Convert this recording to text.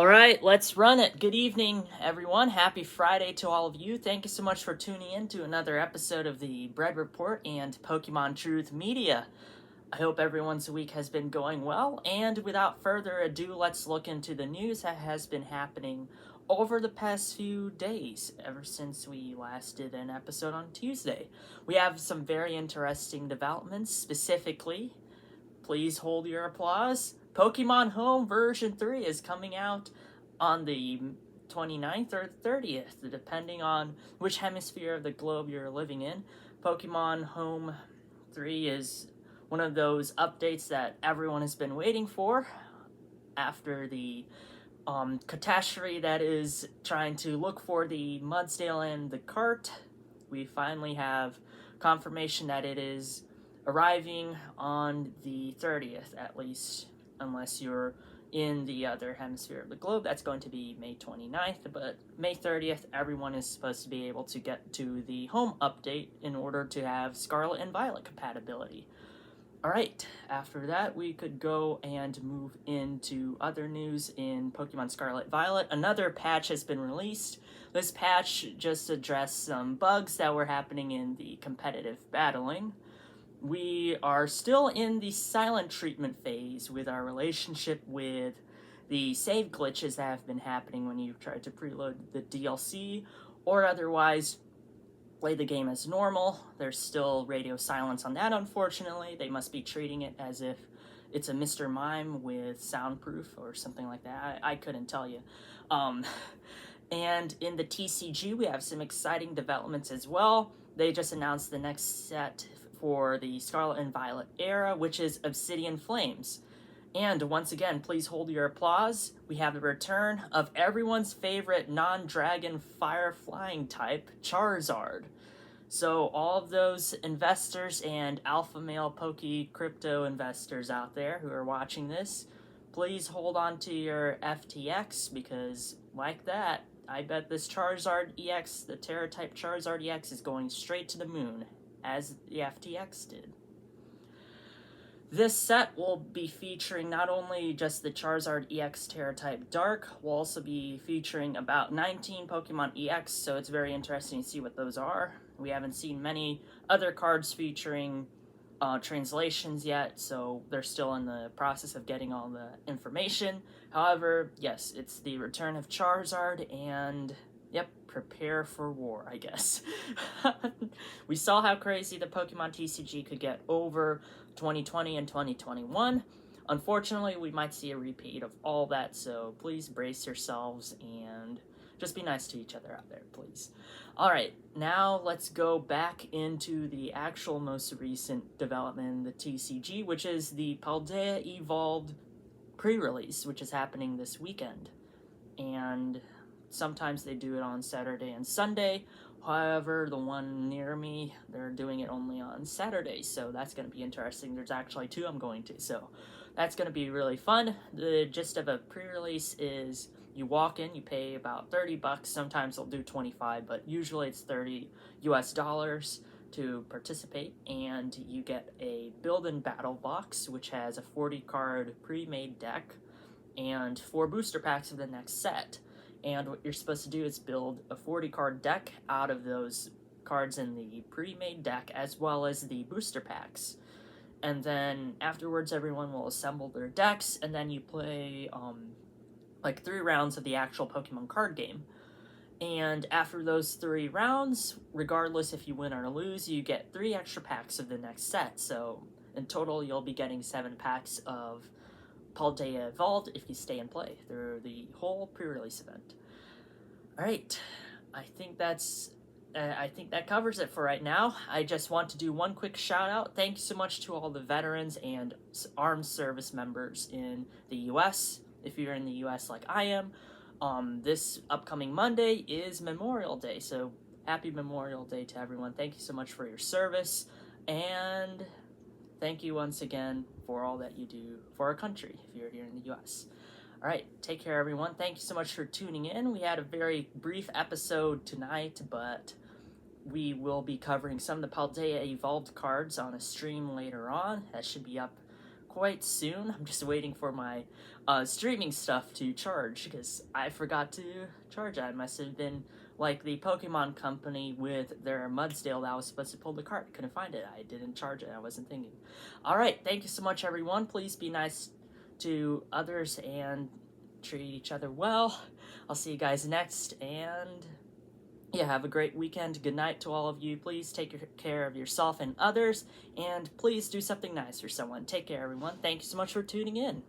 All right, let's run it. Good evening, everyone. Happy Friday to all of you. Thank you so much for tuning in to another episode of the Bread Report and Pokemon Truth Media. I hope everyone's week has been going well, and without further ado, let's look into the news that has been happening over the past few days, ever since we last did an episode on Tuesday. We have some very interesting developments, specifically, please hold your applause, Pokemon Home version 3 is coming out on the 29th or 30th, depending on which hemisphere of the globe you're living in. Pokemon Home 3 is one of those updates that everyone has been waiting for after the catastrophe that is trying to look for the Miudsdale and the Cart. We finally have confirmation that it is arriving on the 30th, at least, unless you're in the other hemisphere of the globe. That's going to be May 29th, but May 30th, everyone is supposed to be able to get to the home update in order to have Scarlet and Violet compatibility. Alright, after that, we could go and move into other news in Pokemon Scarlet Violet. Another patch has been released. This patch just addressed some bugs that were happening in the competitive battling. We are still in the silent treatment phase with our relationship with the save glitches that have been happening when you've tried to preload the DLC or otherwise play the game as normal. There's still radio silence on that, unfortunately. They must be treating it as if it's a Mr. Mime with soundproof or something like that. I couldn't tell you. And in the TCG, we have some exciting developments as well. They just announced the next set for the Scarlet and Violet era, which is Obsidian Flames. And once again, please hold your applause. We have the return of everyone's favorite non-dragon fire flying type, Charizard. So all of those investors and alpha male crypto investors out there who are watching this, please hold on to your FTX, because like that, I bet this Charizard EX, the Terra type Charizard EX, is going straight to the moon, as the FTX did. This set will be featuring not only just the Charizard EX Terra-type Dark, we'll also be featuring about 19 Pokemon EX, so it's very interesting to see what those are. We haven't seen many other cards featuring translations yet, so they're still in the process of getting all the information. However, yes, it's the return of Charizard, and yep, prepare for war, I guess. We saw how crazy the Pokemon TCG could get over 2020 and 2021. Unfortunately, we might see a repeat of all that, so please brace yourselves and just be nice to each other out there, please. Alright, now let's go back into the actual most recent development in the TCG, which is the Paldea Evolved pre-release, which is happening this weekend. And sometimes they do it on Saturday and Sunday. However, the one near me, they're doing it only on Saturday, so that's going to be interesting. There's actually two I'm going to, so that's going to be really fun. The gist of a pre-release is you walk in, you pay about $30. Sometimes they'll do 25, but usually it's $30 US to participate, and you get a build-in battle box, which has a 40-card pre-made deck and 4 booster packs of the next set. And what you're supposed to do is build a 40-card deck out of those cards in the pre-made deck, as well as the booster packs. And then afterwards, everyone will assemble their decks, and then you play like 3 rounds of the actual Pokemon card game. And after those 3 rounds, regardless if you win or lose, you get 3 extra packs of the next set. So in total, you'll be getting 7 packs of Paldea Evolved if you stay and play through the whole pre-release event. Alright, I think that covers it for right now. I just want to do one quick shout out. Thank you so much to all the veterans and armed service members in the US. If you're in the US like I am, this upcoming Monday is Memorial Day, so happy Memorial Day to everyone. Thank you so much for your service, and thank you once again for all that you do for our country if you're here in the US. Alright, take care everyone. Thank you so much for tuning in. We had a very brief episode tonight, but we will be covering some of the Paldea Evolved cards on a stream later on. That should be up quite soon. I'm just waiting for my streaming stuff to charge, because I forgot to charge it. I must have been like the Pokemon company with their Mudsdale that I was supposed to pull the cart. Couldn't find it. I didn't charge it. I wasn't thinking. Alright, thank you so much, everyone. Please be nice to others and treat each other well. I'll see you guys next, and yeah, have a great weekend. Good night to all of you. Please take care of yourself and others, and please do something nice for someone. Take care, everyone. Thank you so much for tuning in.